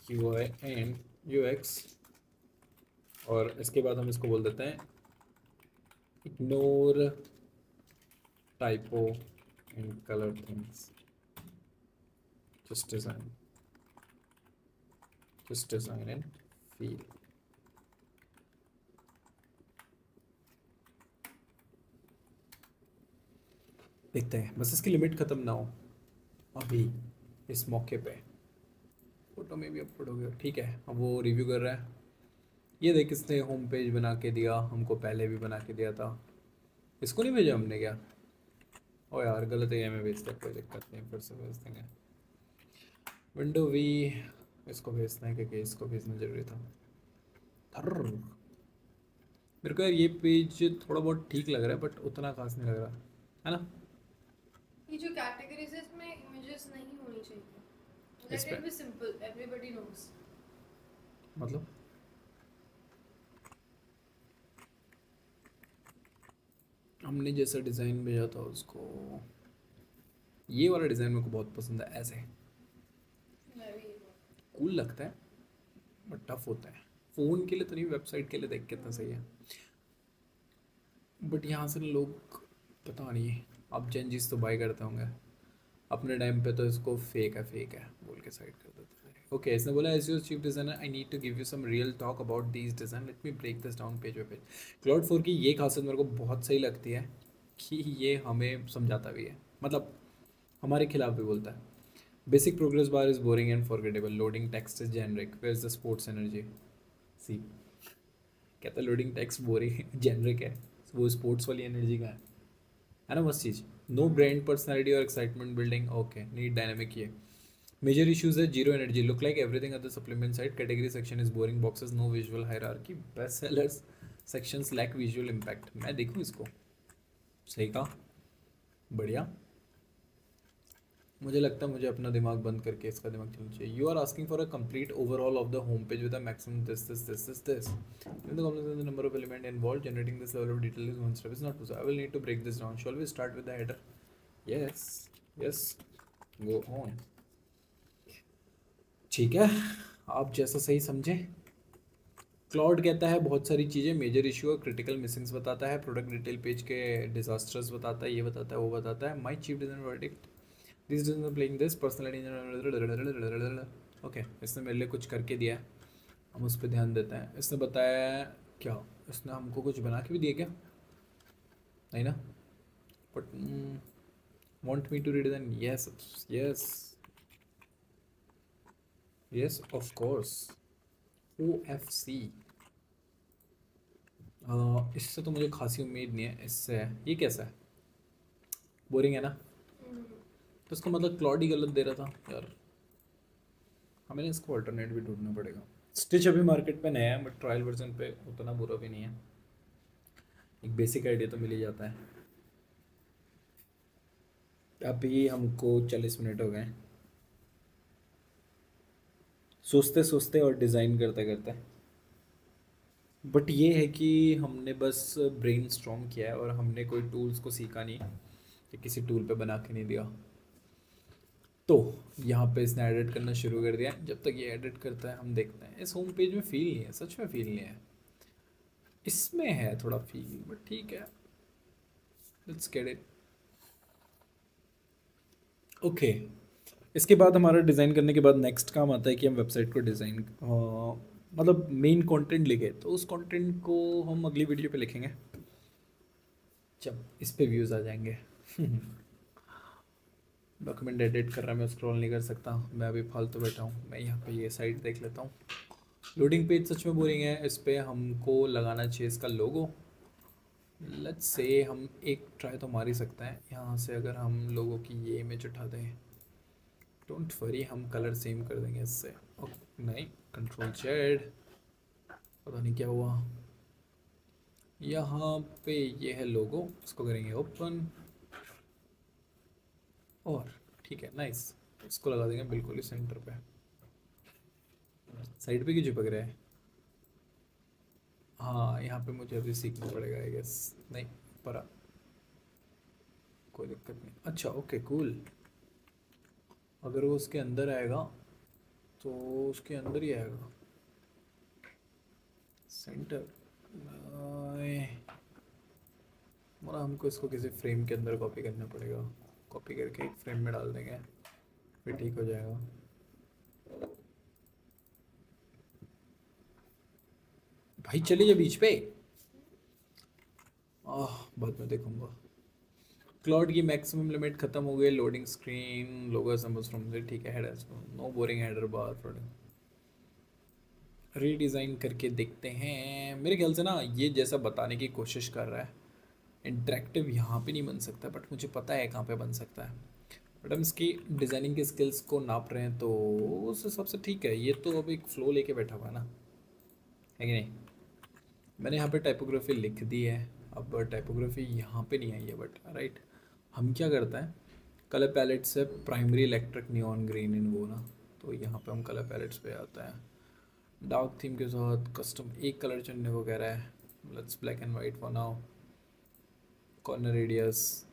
UI and UX। और इसके बाद हम इसको बोल देते हैं ignore typo and color things, just design and feel। देखते हैं, बस इसकी लिमिट ख़त्म ना हो अभी इस मौके पे। फोटो में भी अपलोड हो गया, ठीक है। अब वो रिव्यू कर रहा है। ये देख, इसने होम पेज बना के दिया हमको, पहले भी बना के दिया था। इसको नहीं भेजा हमने क्या? ओ यार गलत है, में भेजते हैं, कोई दिक्कत नहीं, फिर से भेज देंगे। विंडो वी, इसको भेजना है क्योंकि इसको भेजना जरूरी था। मेरे को यार ये पेज थोड़ा बहुत ठीक लग रहा है बट उतना खास नहीं लग रहा है ना। ये जो कैटेगरीज है इसमें इमेजेस नहीं होनी चाहिए। इस लेट पे it be simple, everybody knows. मतलब हमने जैसा डिज़ाइन भेजा था उसको, ये वाला डिज़ाइन मेरे को बहुत पसंद है। ऐसे कूल लगता है बट टफ होता है। फ़ोन के लिए तो नहीं, वेबसाइट के लिए देख कितना सही है। बट यहाँ से लोग पता नहीं, अब चेंजेस तो बाय करते होंगे। अपने टाइम पे तो इसको फेक है बोल के साइड कर देते थे। ओके, इसने बोला as your chief designer I need to give you some real talk about these design, let me break this down page by page. Claude 4 की ये खासियत मेरे को बहुत सही लगती है कि ये हमें समझाता भी है, मतलब हमारे खिलाफ भी बोलता है। Basic progress bar is boring and forgettable, loading text is generic, where is the sports energy. सी कहता है लोडिंग टेक्स्ट बोरिंग जेनरिक है, वो स्पोर्ट्स वाली एनर्जी का है ना बस चीज़। नो ब्रांड पर्सनैलिटी और excitement building, okay need dynamic. ये मेजर इश्यूज है, zero energy, look like everything at the supplement side, category section is boring boxes, no visual hierarchy, best sellers sections lack visual impact. मैं देखूँ इसको, सही कहा, बढ़िया। मुझे लगता है मुझे अपना दिमाग बंद करके इसका दिमाग चलना चाहिए। You are asking for a complete overall of the home page with a maximum this given the complex the number of element involved, generating this level of detail is one step is not possible. I will need to break this down. Shall we start with the header? Yes, go on। ठीक है, आप जैसा सही समझे। Cloud कहता है बहुत सारी चीज़ें, मेजर इशू और क्रिटिकल मिसिंग्स बताता है, प्रोडक्ट डिटेल पेज के डिजास्टर्स बताता है, ये बताता है वो बताता है। My chief designer verdict, this designer playing this personality. Okay, इसने मेरे लिए कुछ करके दिया है, हम उस पर ध्यान देते हैं। इसने बताया क्या, इसने हमको कुछ बना के भी दिया क्या? नहीं ना, but want me to redesign, yes of course. OFC, इससे तो मुझे खासी उम्मीद नहीं है इससे। ये कैसा है, बोरिंग है ना? तो इसका मतलब क्लॉड ही गलत दे रहा था यार, हमें इसको अल्टरनेट भी ढूंढना पड़ेगा। स्टिच अभी मार्केट पे नया है बट ट्रायल वर्जन पे उतना बुरा भी नहीं है। एक बेसिक आइडिया तो मिल ही जाता है। अभी हमको 40 मिनट हो गए सोचते सोचते और डिज़ाइन करते करते। बट ये है कि हमने बस ब्रेन स्ट्रॉन्ग किया है और हमने कोई टूल्स को सीखा नहीं, या किसी टूल पे बना के नहीं दिया। तो यहाँ पे इसने एडिट करना शुरू कर दिया। जब तक ये एडिट करता है हम देखते हैं। इस होम पेज में फील नहीं है, सच में फील नहीं है। इसमें है थोड़ा फील, बट ठीक है, लेट्स गेट इट। ओके, इसके बाद हमारा डिज़ाइन करने के बाद नेक्स्ट काम आता है कि हम वेबसाइट को डिज़ाइन मतलब मेन कंटेंट लिखे। तो उस कंटेंट को हम अगली वीडियो पे लिखेंगे जब इस पे व्यूज़ आ जाएंगे। डॉक्यूमेंट एडिट कर रहा है, मैं स्क्रॉल नहीं कर सकता, मैं अभी फालतू बैठा हूँ। मैं यहाँ पे ये साइट देख लेता हूँ। लोडिंग पेज सच में बोरिंग है, इस पर हमको लगाना चाहिए इसका लोगो। लेट्स से हम एक ट्राई तो मार ही सकते हैं यहाँ से। अगर हम लोगों की ये इमेज उठा दें, डोंट वरी, हम कलर सेम कर देंगे इससे। नहीं, कंट्रोल जेड, पता नहीं क्या हुआ। यहाँ पे ये है लोगो, इसको करेंगे ओपन और ठीक है, नाइस। इसको लगा देंगे बिल्कुल ही सेंटर पे। साइड पे क्यों चिपक रहा है? हाँ, यहाँ पे मुझे अभी सीखना पड़ेगा आई गेस। नहीं, पर कोई दिक्कत नहीं। अच्छा, ओके, कूल। अगर वो उसके अंदर आएगा तो उसके अंदर ही आएगा सेंटर। और हमको इसको किसी फ्रेम के अंदर कॉपी करना पड़ेगा। कॉपी करके एक फ्रेम में डाल देंगे, फिर ठीक हो जाएगा। भाई चलिए जा बीच पे। बाद में देखूंगा। क्लाउड की मैक्सिमम लिमिट खत्म हो गई। लोडिंग स्क्रीन, लोगो समझ फ्रॉम से, ठीक है। Header, no boring header bar for redesign करके देखते हैं। मेरे ख्याल से ना ये जैसा बताने की कोशिश कर रहा है, इंटरेक्टिव यहाँ पे नहीं बन सकता, बट मुझे पता है कहाँ पे बन सकता है। बट हम इसकी डिज़ाइनिंग के स्किल्स को नाप रहे हैं तो उस हिसाब से ठीक है। ये तो अब एक फ़्लो लेके बैठा हुआ है ना, है कि नहीं? मैंने यहाँ पे टाइपोग्राफी लिख दी है। अब टाइपोग्राफी यहाँ पे नहीं आई है, बट राइट। हम क्या करते हैं, कलर पैलेट से primary electric neon green in वो ना, तो यहाँ पे हम कलर पैलेट्स पे आता है। डार्क थीम के साथ कस्टम एक कलर चुनने को कह रहा है। Let's black and white for now. Corner radius,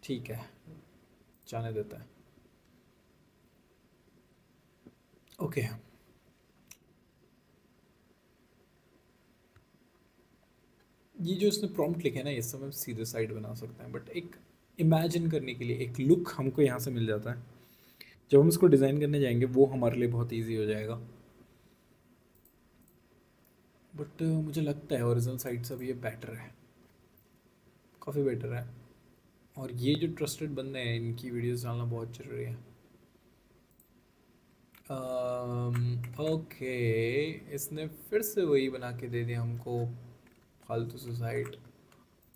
ठीक है, जाने देता है। ओके, ये जो इसने प्रॉम्प्ट लिखे हैं ना, ये सब हम सीधे साइड बना सकते हैं, बट एक इमेजिन करने के लिए एक लुक हमको यहाँ से मिल जाता है। जब हम इसको डिज़ाइन करने जाएंगे वो हमारे लिए बहुत ईजी हो जाएगा। बट मुझे लगता है ओरिजिनल साइट से भी ये बेटर है, काफ़ी बेटर है। और ये जो ट्रस्टेड बंदे हैं, इनकी वीडियोस डालना बहुत ज़रूरी है। ओके, इसने फिर से वही बना के दे दिया हमको, फालतू से साइट।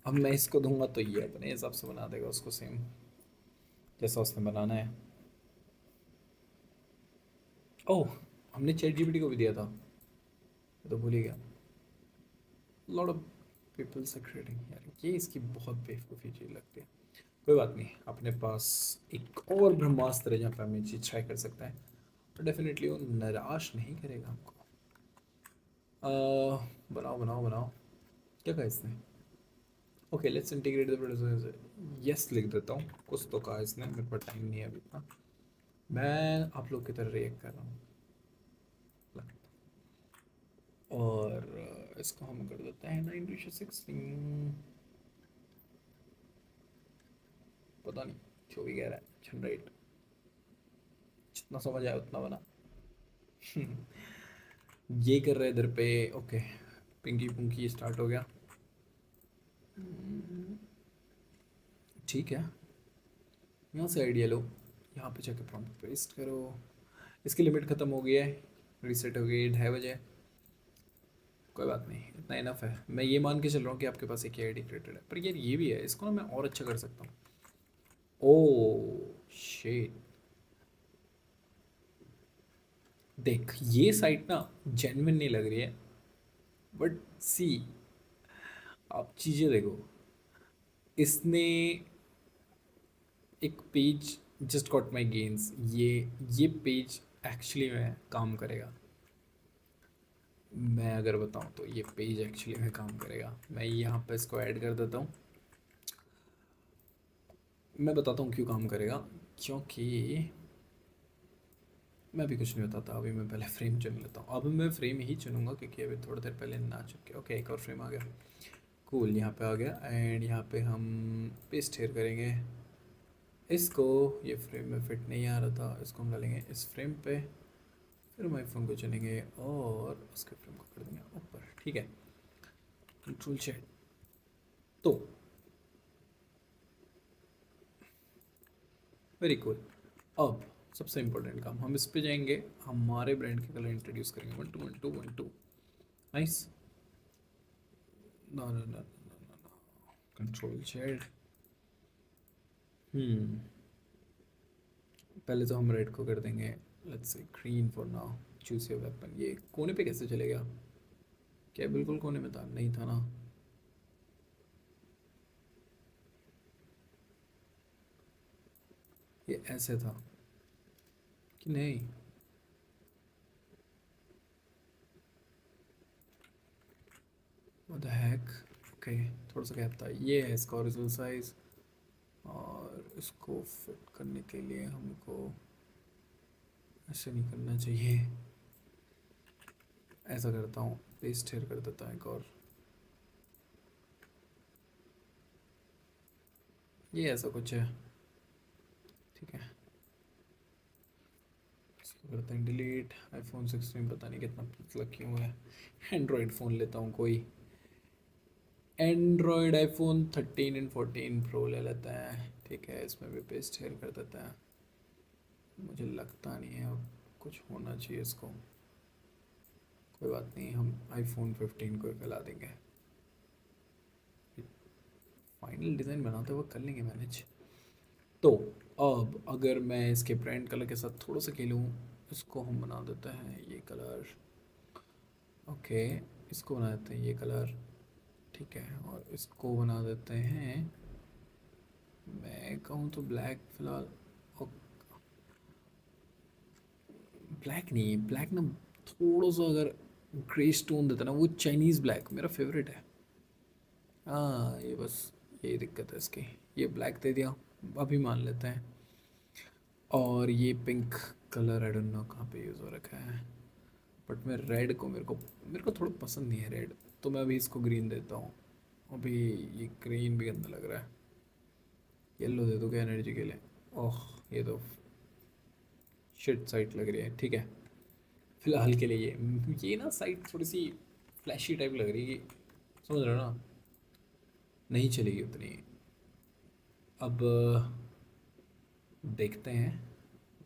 अब मैं इसको दूंगा तो ये अपने हिसाब से बना देगा उसको सेम जैसा उसने बनाना है। ओह, हमने चैट जीपीटी को भी दिया था, मैं तो भूल ही गया। Lot of peoples are creating यार, ये इसकी बहुत बेवकूफ़ी चीज़ लगती है। कोई बात नहीं, अपने पास एक और ब्रह्मास्त्र है जहाँ पे हम ये चीज़ ट्राई कर सकते हैं, तो डेफिनेटली वो निराश नहीं करेगा हमको। बनाओ बनाओ बनाओ, क्या कहा इसने? Okay, let's integrate the producer. Yes लिख देता हूँ, कुछ तो कहा इसने, मेरे पास टाइम नहीं है अभी इतना। मैं आप लोग की तरह रिएक्ट कर रहा हूँ। और इसको हम कर देते हैं 9:16। पता नहीं जो भी कह रहा है, जनरेट, जितना समझ आया उतना बना। ये कर रहे इधर पे। ओके, पिंकी पुंकी स्टार्ट हो गया, ठीक है। यहाँ से आइडिया लो, यहाँ पे जाके प्रॉम्प्ट पेस्ट करो। इसकी लिमिट ख़त्म हो गई है, रीसेट हो गई 2:30 बजे। कोई बात नहीं, इतना इनफ है। मैं ये मान के चल रहा हूँ कि आपके पास एक आईडी क्रिएटेड है, पर यार ये भी है, इसको ना मैं और अच्छा कर सकता हूँ। ओ शिट, देख ये साइट ना जेन्युइन नहीं लग रही है, बट सी आप चीज़ें देखो, इसने एक page just got my gains, ये पेज एक्चुअली में काम करेगा। मैं अगर बताऊं तो ये पेज एक्चुअली में काम करेगा। मैं यहाँ पे इसको ऐड कर देता हूँ। मैं बताता हूँ क्यों काम करेगा, क्योंकि मैं भी कुछ नहीं बताता। अभी मैं पहले फ्रेम चुन लेता हूँ। अब मैं फ्रेम ही चुनूंगा क्योंकि अभी थोड़ी देर पहले ना चुके। ओके, एक और फ्रेम आ गया। कूल, यहाँ पे आ गया। एंड यहाँ पे हम पेस्ट हेयर करेंगे इसको। ये फ्रेम में फिट नहीं आ रहा था, इसको हम डालेंगे इस फ्रेम पे। फिर हम आईफोन को चुनेंगे और उसके फ्रेम को कर देंगे ऊपर। ठीक है, कंट्रोल शेड। तो वेरी कूल। अब सबसे इम्पोर्टेंट काम, हम इस पे जाएंगे, हमारे ब्रांड के कलर इंट्रोड्यूस करेंगे। 1 2 1 2 1 2। Nice. No no no no, control shade. पहले तो हम रेड को कर देंगे, let's say green for now. Choose your weapon. ये कोने पे कैसे चलेगा? क्या बिल्कुल कोने में था? नहीं था ना। ये ऐसे था कि नहीं? What the hack. ओके, थोड़ा सा गैप था। ये है इसका ओरिजिनल साइज, और इसको फिट करने के लिए हमको ऐसे नहीं करना चाहिए। ऐसा करता हूँ, पेस्ट हेयर कर देता हूँ एक और। ये ऐसा कुछ है, ठीक है। इसको करते हैं डिलीट। आईफोन 16 पता नहीं कितना पतला क्यों है। एंड्रॉयड फ़ोन लेता हूँ कोई। एंड्रॉयड आईफोन 13 एंड 14 प्रो ले लेता है। ठीक है, इसमें भी पेस्ट हेयर कर देता है। मुझे लगता नहीं है अब कुछ होना चाहिए इसको। कोई बात नहीं, हम आईफोन 15 को फैला देंगे। फाइनल डिज़ाइन बनाते हुए कर लेंगे मैनेज। तो अब अगर मैं इसके ब्रांड कलर के साथ थोड़ा सा खेलूँ, इसको हम बना देते हैं ये कलर। ओके, इसको बना देते हैं ये कलर। ठीक है, और इसको बना देते हैं, मैं कहूँ तो ब्लैक फिलहाल। ब्लैक नहीं, ब्लैक ना थोड़ा सा अगर ग्रे स्टोन देता ना, वो चाइनीज़ ब्लैक मेरा फेवरेट है। हाँ, ये बस यही दिक्कत है इसकी। ये ब्लैक दे दिया, अभी मान लेते हैं। और ये pink colour, I don't know कहाँ पे यूज़ हो रखा है, बट मैं रेड को, मेरे को थोड़ा पसंद नहीं है रेड, तो मैं अभी इसको ग्रीन देता हूँ। अभी ये ग्रीन भी गंदा लग रहा है। येलो दे दो क्या एनर्जी के लिए? ओह, ये तो शिट साइट लग रही है। ठीक है, फिलहाल के लिए ये ना साइट थोड़ी सी फ्लैशी टाइप लग रही है, समझ रहे हो ना? नहीं चलेगी उतनी। अब देखते हैं,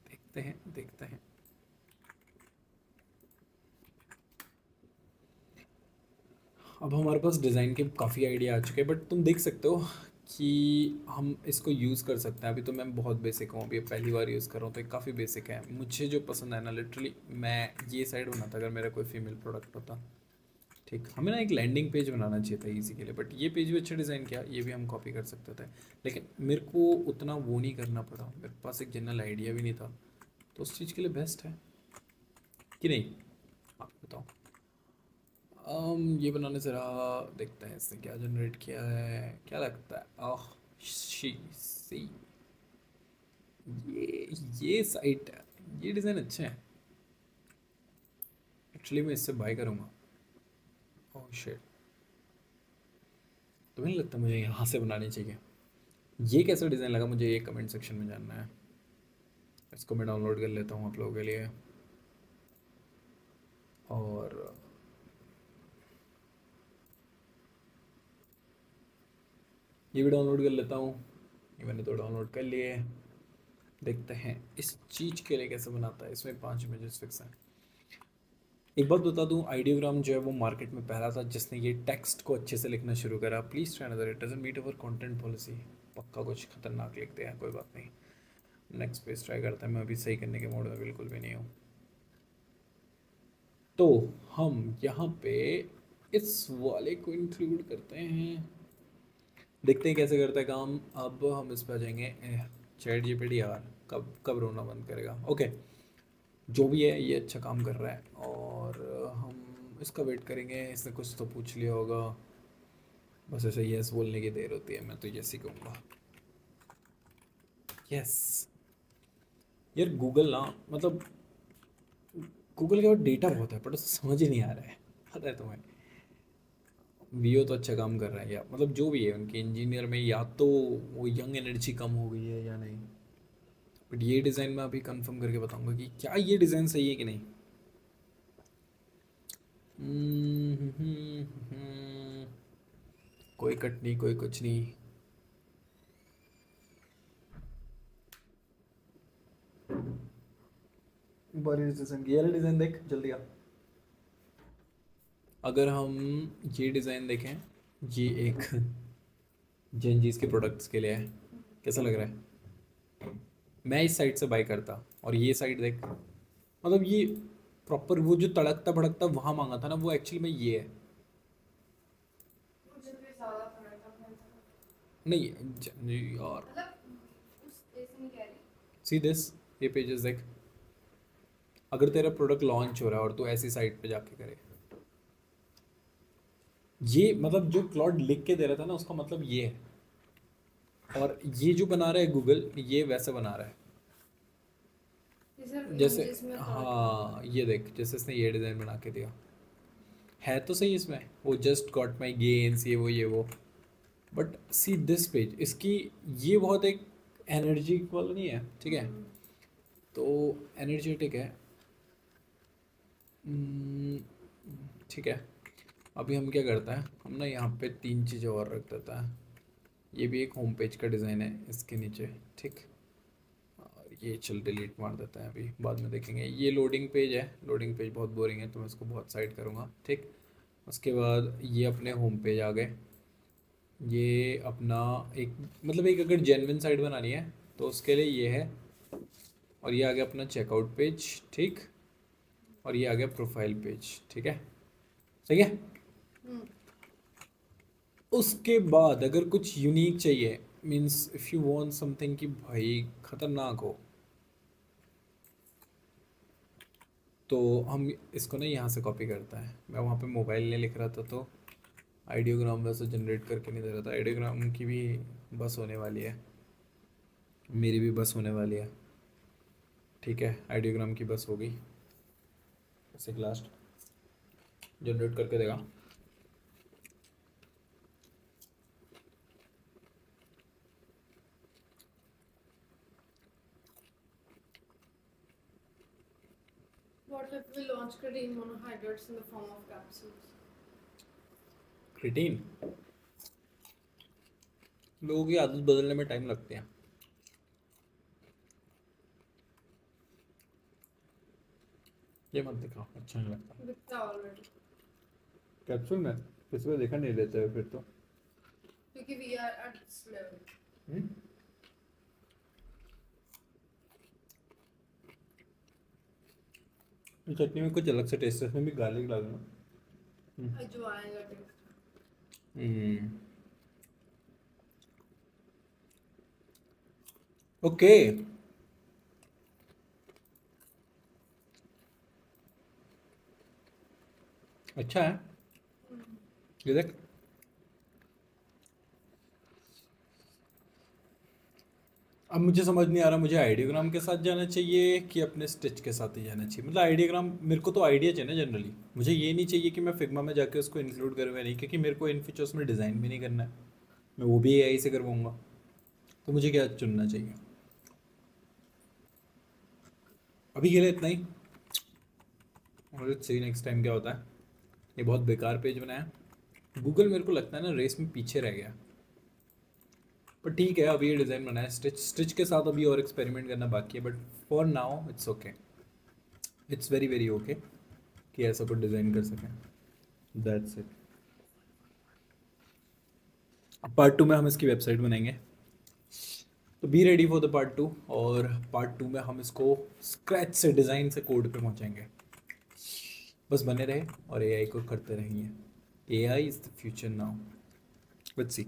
देखते हैं, देखते हैं। अब हमारे पास डिज़ाइन के काफ़ी आइडिया आ चुके हैं, बट तुम देख सकते हो कि हम इसको यूज़ कर सकते हैं। अभी तो मैं बहुत बेसिक हूँ, अभी पहली बार यूज़ कर रहा हूँ, तो ये काफ़ी बेसिक है। मुझे जो पसंद है ना, लिटरली मैं ये साइड बनाता अगर मेरा कोई फीमेल प्रोडक्ट होता। ठीक, हमें ना एक लैंडिंग पेज बनाना चाहिए था इजी के लिए, बट ये पेज भी अच्छा डिज़ाइन किया, ये भी हम कॉपी कर सकते थे। लेकिन मेरे को उतना वो नहीं करना पड़ा, मेरे पास एक जनरल आइडिया भी नहीं था, तो उस चीज़ के लिए बेस्ट है कि नहीं? आप बताओ। ये बनाने से रहा, देखते हैं इसने क्या जनरेट किया है, क्या लगता है। आह, शी सी, ये साइट, ये डिज़ाइन अच्छा है। एक्चुअली मैं इससे बाय करूँगा। ओह शिट, तुम्हें नहीं लगता मुझे यहाँ से बनानी चाहिए? ये कैसा डिज़ाइन लगा मुझे, ये कमेंट सेक्शन में जानना है। इसको मैं डाउनलोड कर लेता हूँ आप लोगों के लिए। और ये भी डाउनलोड कर लेता हूँ। ये मैंने तो डाउनलोड कर लिए। देखते हैं इस चीज़ के लिए कैसे बनाता है। इसमें 5 इमेजेस फिक्स हैं। एक बात बता दूं, आइडियोग्राम जो है वो मार्केट में पहला था जिसने ये टेक्स्ट को अच्छे से लिखना शुरू करा। Please try another, it doesn't meet our content policy. पक्का कुछ खतरनाक लिखते हैं, कोई बात नहीं। नेक्स्ट पेज ट्राई करते हैं। मैं अभी सही करने के मोड में बिल्कुल भी नहीं हूँ। तो हम यहाँ पे इस वाले को इंक्लूड करते हैं, देखते हैं कैसे करता है काम। अब हम इस पर आ जाएंगे। चैट जीपीटी यार कब कब रोना बंद करेगा। ओके, जो भी है ये अच्छा काम कर रहा है, और हम इसका वेट करेंगे। इसने कुछ तो पूछ लिया होगा, बस ऐसे यस बोलने की देर होती है, मैं तो यस ही कहूँगा। यस। यार गूगल ना, मतलब गूगल के पास डेटा बहुत है, पर उसे समझ ही नहीं आ रहा है, पता है तुम्हें। वीओ तो अच्छा काम कर रहा है, या मतलब जो भी है उनके इंजीनियर में, या तो वो यंग एनर्जी कम हो गई है या नहीं। बट ये डिज़ाइन मैं अभी कंफर्म करके बताऊंगा कि क्या ये डिज़ाइन सही है कि नहीं। कोई कट नहीं, कोई कुछ नहीं। डिज़ाइन, ये वाला डिज़ाइन देख जल्दी आ। अगर हम ये डिज़ाइन देखें, ये एक जेनजीज के प्रोडक्ट्स के लिए है, कैसा लग रहा है। मैं इस साइड से बाई करता, और ये साइड देख, मतलब ये प्रॉपर वो जो तड़कता भड़कता वहाँ मांगा था ना, वो एक्चुअली में ये है। मुझे भी ज़्यादा पड़ा था अपने तरफ। नहीं यार, मतलब उस ऐसे नहीं कह रही। सी दिस, ये पेजेस देख। अगर तेरा प्रोडक्ट लॉन्च हो रहा है और तू ऐसी साइट पे जाके करे, ये मतलब जो क्लाउड लिख के दे रहा था ना, उसका मतलब ये है। और ये जो बना रहा है गूगल, ये वैसे बना रहा है ये सिर्फ जैसे, इमेजेस में था। हाँ ये देख, जैसे इसने ये डिज़ाइन बना के दिया है तो सही इसमें, वो जस्ट गॉट माई गेन्स, ये वो। बट सी दिस पेज, इसकी ये बहुत एक एनर्जी वाला नहीं है, ठीक है। तो एनर्जेटिक है। हम्म, ठीक है। अभी हम क्या करता है, हम ना यहाँ पे तीन चीज़ें और रख देता है। ये भी एक होम पेज का डिज़ाइन है इसके नीचे, ठीक। और ये चल डिलीट मार देता है, अभी बाद में देखेंगे। ये लोडिंग पेज है, लोडिंग पेज बहुत बोरिंग है तो मैं इसको बहुत साइड करूँगा, ठीक। उसके बाद ये अपने होम पेज आ गए। ये अपना एक, मतलब एक अगर जेन्युइन साइट बनानी है तो उसके लिए ये है। और ये आ गया अपना चेकआउट पेज, ठीक। और ये आ गया प्रोफाइल पेज, ठीक है, सही है। उसके बाद अगर कुछ यूनिक चाहिए, means if you want something कि भाई खतरनाक हो, तो हम इसको ना यहाँ से कॉपी करता है। मैं वहाँ पे मोबाइल ने लिख रहा था तो आइडियोग्राम वैसे जनरेट करके नहीं दे रहा था। आइडियोग्राम की भी बस होने वाली है, मेरी भी बस होने वाली है, ठीक है। आइडियोग्राम की बस हो गई, ऐसे लास्ट जनरेट करके देगा। What if we launch creatine monohydrates in the form of capsules? Creatine, लोगों की आदत बदलने में टाइम लगते हैं। ये मत दिखाओ, अच्छा नहीं लगता। बिकता ऑलरेडी, कैप्सूल में किसी को देखा नहीं लेते हुए फिर तो। क्योंकि we are at this level. हम्म? इस चटनी में कुछ अलग से टेस्ट है, इसमें भी गार्लिक डालना। अजवाइन का टेस्ट। हम्म, ओके। अच्छा है, ये देख। अब मुझे समझ नहीं आ रहा, मुझे आइडियोग्राम के साथ जाना चाहिए कि अपने स्टिच के साथ ही जाना चाहिए। मतलब आइडियोग्राम, मेरे को तो आइडिया चाहिए ना जनरली, मुझे ये नहीं चाहिए कि मैं फिग्मा में जाके उसको इंक्लूड करूँ या नहीं, क्योंकि मेरे को इन फीचर्स में डिज़ाइन भी नहीं करना है, मैं वो भी एआई से करवाऊँगा। तो मुझे क्या चुनना चाहिए। अभी के लिए इतना ही, और सी नेक्स्ट टाइम क्या होता है। ये बहुत बेकार पेज बनाया गूगल, मेरे को लगता है ना रेस में पीछे रह गया। पर ठीक है, अभी ये डिज़ाइन बनाया, स्टिच के साथ अभी और एक्सपेरिमेंट करना बाकी है, but for now it's okay, it's very very okay कि ऐसा कुछ डिज़ाइन कर सकें। That's it. पार्ट 2 में हम इसकी वेबसाइट बनाएंगे, तो be ready for the part 2। और पार्ट 2 में हम इसको स्क्रैच से, डिज़ाइन से कोड पे पहुंचाएंगे। बस बने रहे और एआई को करते रहेंगे। AI is the future now. Let's see.